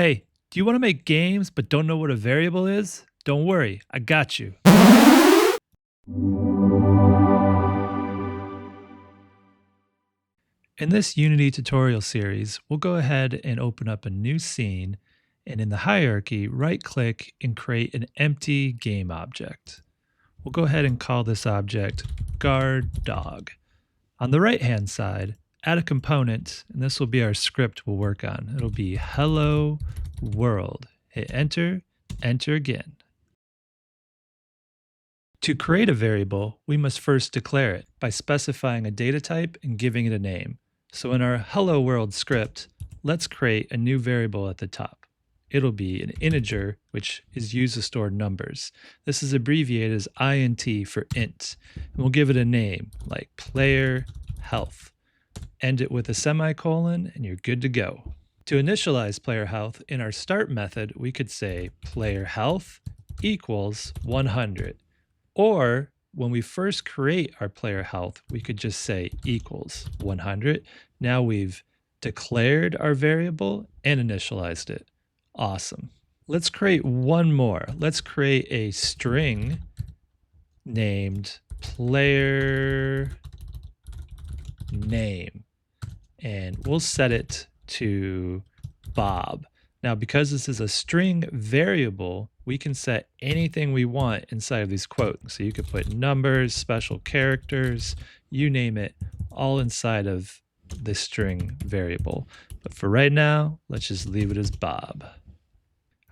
Hey, do you want to make games but don't know what a variable is? Don't worry, I got you. In this Unity tutorial series, we'll go ahead and open up a new scene, and in the hierarchy, right-click and create an empty game object. We'll go ahead and call this object guard dog. On the right-hand side, add a component, and this will be our script we'll work on. It'll be hello world. Hit enter, enter again. To create a variable, we must first declare it by specifying a data type and giving it a name. So in our hello world script, let's create a new variable at the top. It'll be an integer, which is used to store numbers. This is abbreviated as int for int, and we'll give it a name like player health. End it with a semicolon, and you're good to go. To initialize player health, in our start method, we could say player health equals 100. Or when we first create our player health, we could just say equals 100. Now we've declared our variable and initialized it. Awesome. Let's create one more. Let's create a string named player name, and we'll set it to Bob. Now, because this is a string variable, we can set anything we want inside of these quotes. So you could put numbers, special characters, you name it, all inside of this string variable. But for right now, let's just leave it as Bob.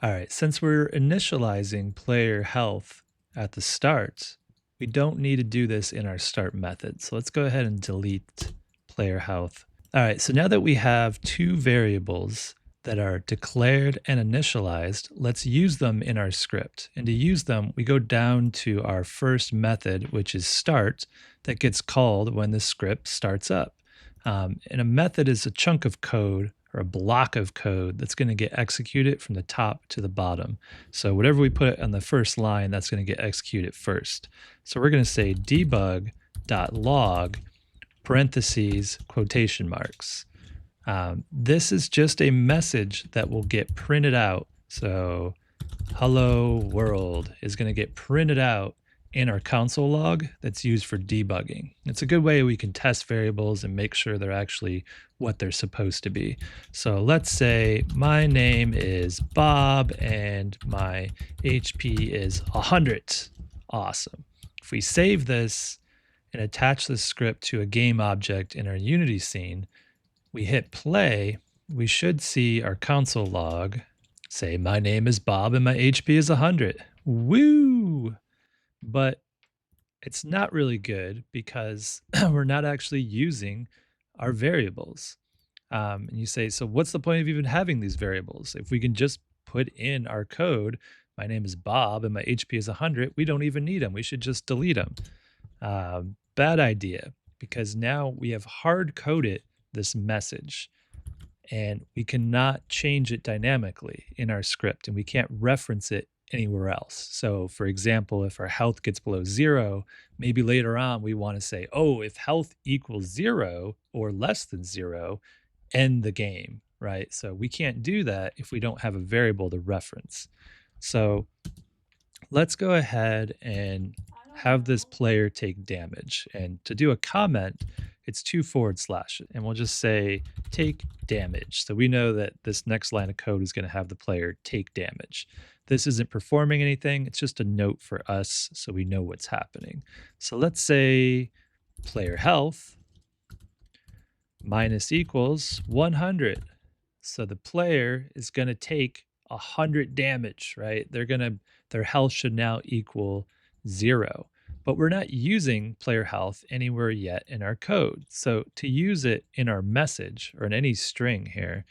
All right, since we're initializing player health at the start, we don't need to do this in our start method. So let's go ahead and delete player health. All right, so now that we have two variables that are declared and initialized, let's use them in our script. And to use them, we go down to our first method, which is start, that gets called when the script starts up. And a method is a chunk of code or a block of code that's going to get executed from the top to the bottom. So whatever we put on the first line, that's going to get executed first. So we're going to say debug.log parentheses quotation marks. This is just a message that will get printed out. So hello world is going to get printed out in our console log that's used for debugging. It's a good way we can test variables and make sure they're actually what they're supposed to be. So let's say my name is Bob and my HP is 100. Awesome. If we save this and attach this script to a game object in our Unity scene, we hit play, we should see our console log say my name is Bob and my HP is 100. Woo! But it's not really good because we're not actually using our variables. And you say, so what's the point of even having these variables? If we can just put in our code, my name is Bob and my HP is 100, we don't even need them. We should just delete them. Bad idea, because now we have hard-coded this message and we cannot change it dynamically in our script, and we can't reference it anywhere else. So for example, if our health gets below 0, maybe later on we want to say, oh, if health equals 0 or less than 0, end the game, right? So we can't do that if we don't have a variable to reference. So let's go ahead and have this player take damage. And to do a comment, it's 2 forward slashes, and we'll just say take damage. So we know that this next line of code is going to have the player take damage. This isn't performing anything. It's just a note for us so we know what's happening. So let's say player health minus equals 100. So the player is going to take 100 damage, right? Their health should now equal 0. But we're not using player health anywhere yet in our code. So to use it in our message or in any string here,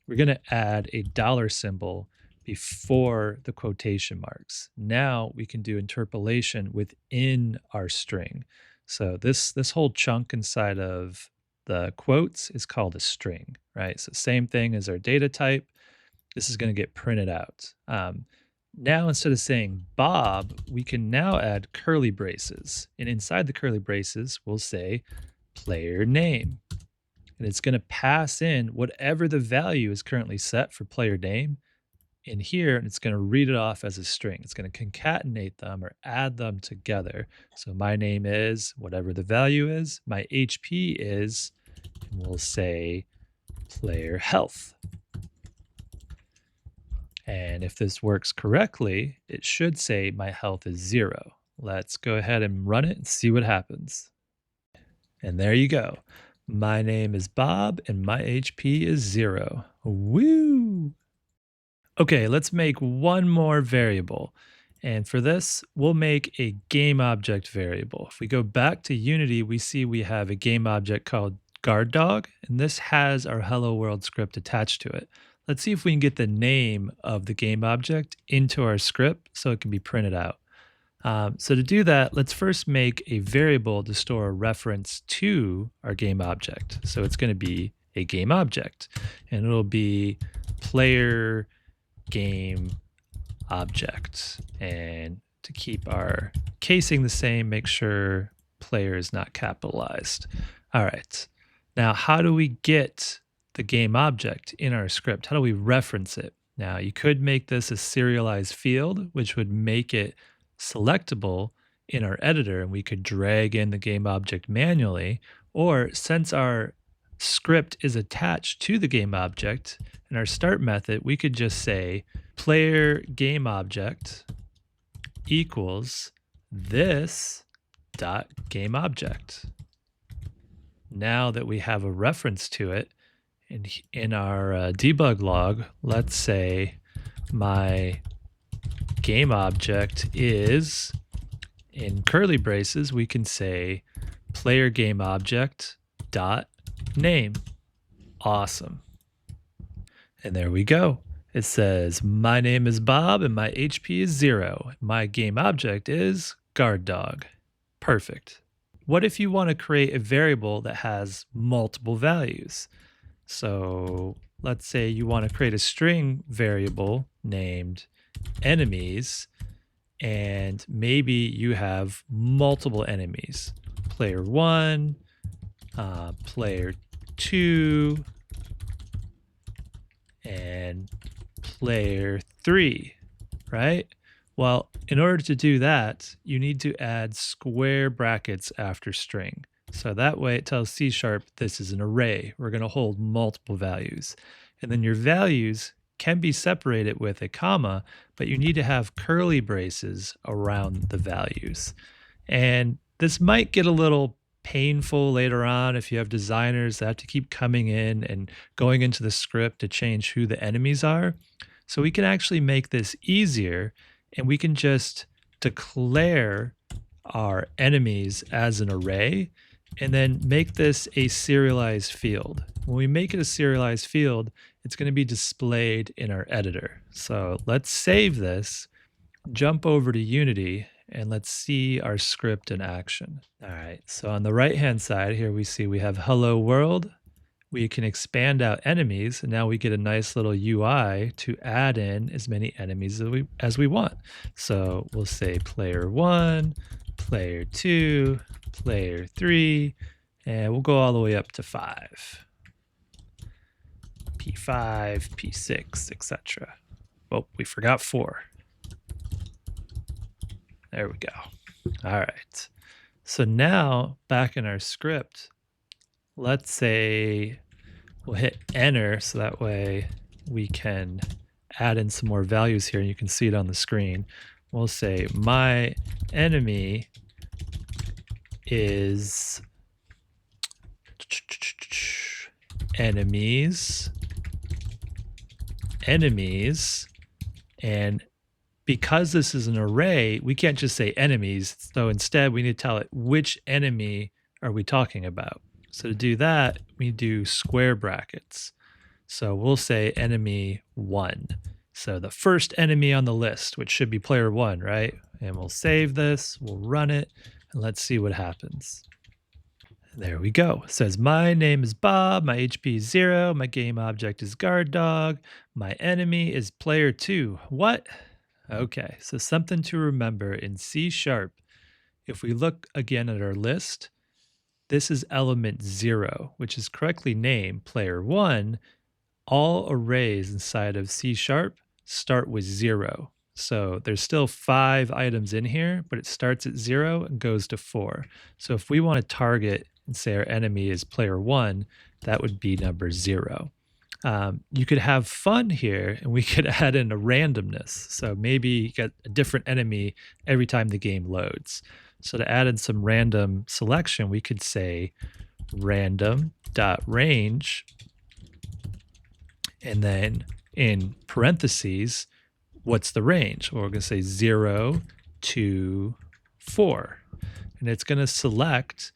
we're going to add a dollar symbol before the quotation marks. Now we can do interpolation within our string. So this whole chunk inside of the quotes is called a string, right? So same thing as our data type. This is going to get printed out. Now, instead of saying Bob, we can now add curly braces. And inside the curly braces, we'll say player name. and it's going to pass in whatever the value is currently set for player name in here, and it's going to read it off as a string. It's going to concatenate them or add them together. So my name is whatever the value is, my HP is, and we'll say player health. And if this works correctly, it should say my health is 0. Let's go ahead and run it and see what happens. And there you go. My name is Bob and my HP is 0. Woo! Okay, let's make one more variable. And for this, we'll make a GameObject variable. If we go back to Unity, we see we have a GameObject called guard_dog, and this has our hello world script attached to it. Let's see if we can get the name of the GameObject into our script so it can be printed out. So to do that, let's first make a variable to store a reference to our GameObject. So it's going to be a GameObject, and it'll be player game object. And to keep our casing the same, make sure player is not capitalized. All right. Now, how do we get the game object in our script? How do we reference it? Now, you could make this a serialized field, which would make it selectable in our editor, and we could drag in the game object manually. Or since our script is attached to the game object in our start method, we could just say player game object equals this dot game object. Now that we have a reference to it, in our debug log, let's say my game object is, in curly braces, we can say player game object dot name. Awesome. And there we go. It says my name is Bob and my HP is 0. My game object is guard_dog. Perfect. What if you want to create a variable that has multiple values? So let's say you want to create a string variable named enemies, and maybe you have multiple enemies. Player 1, player 2, and player 3, right? Well, in order to do that, you need to add square brackets after string. So that way it tells C# this is an array. We're going to hold multiple values. And then your values can be separated with a comma, but you need to have curly braces around the values. And this might get a little painful later on if you have designers that have to keep coming in and going into the script to change who the enemies are. So we can actually make this easier, and we can just declare our enemies as an array and then make this a serialized field. When we make it a serialized field, it's going to be displayed in our editor. So let's save this, jump over to Unity, and let's see our script in action. All right, so on the right-hand side here, we see we have hello world. We can expand out enemies, and now we get a nice little UI to add in as many enemies as we want. So we'll say player 1, player 2, player 3, and we'll go all the way up to 5. P5, P6, etc. Oh, we forgot 4. There we go. All right. So now back in our script, let's say we'll hit enter so that way we can add in some more values here and you can see it on the screen. We'll say my enemy is enemies, and because this is an array, we can't just say enemies. So instead, we need to tell it which enemy are we talking about. So to do that, we do square brackets. So we'll say enemy 1. So the first enemy on the list, which should be player 1, right? And we'll save this, we'll run it, and let's see what happens. There we go. It says my name is Bob, my HP is 0, my game object is guard_dog, my enemy is player 2. What? Okay, so something to remember in C#, if we look again at our list, this is element 0, which is correctly named player 1. All arrays inside of C# start with 0. So there's still 5 items in here, but it starts at 0 and goes to 4. So if we want to target and say our enemy is player 1, that would be number 0. You could have fun here, and we could add in a randomness. So maybe you get a different enemy every time the game loads. So to add in some random selection, we could say random.range, and then in parentheses, what's the range? Well, we're going to say 0 to 4. And it's going to select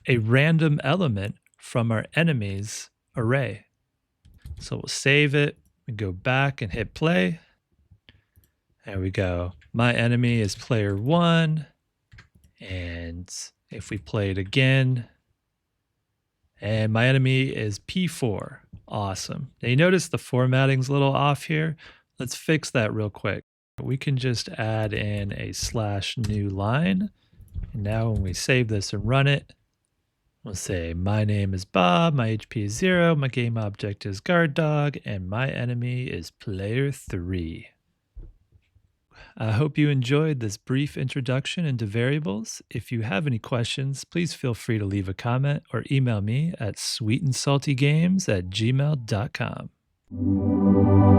a random element from our enemy's array. So we'll save it and go back and hit play. There we go. My enemy is player 1. And if we play it again, and my enemy is P4. Awesome. Now you notice the formatting's a little off here. Let's fix that real quick. We can just add in a /new line. And now when we save this and run it, we'll say my name is Bob, my HP is 0, my game object is guard dog, and my enemy is player 3. I hope you enjoyed this brief introduction into variables. If you have any questions, please feel free to leave a comment or email me at sweetandsaltygames@gmail.com.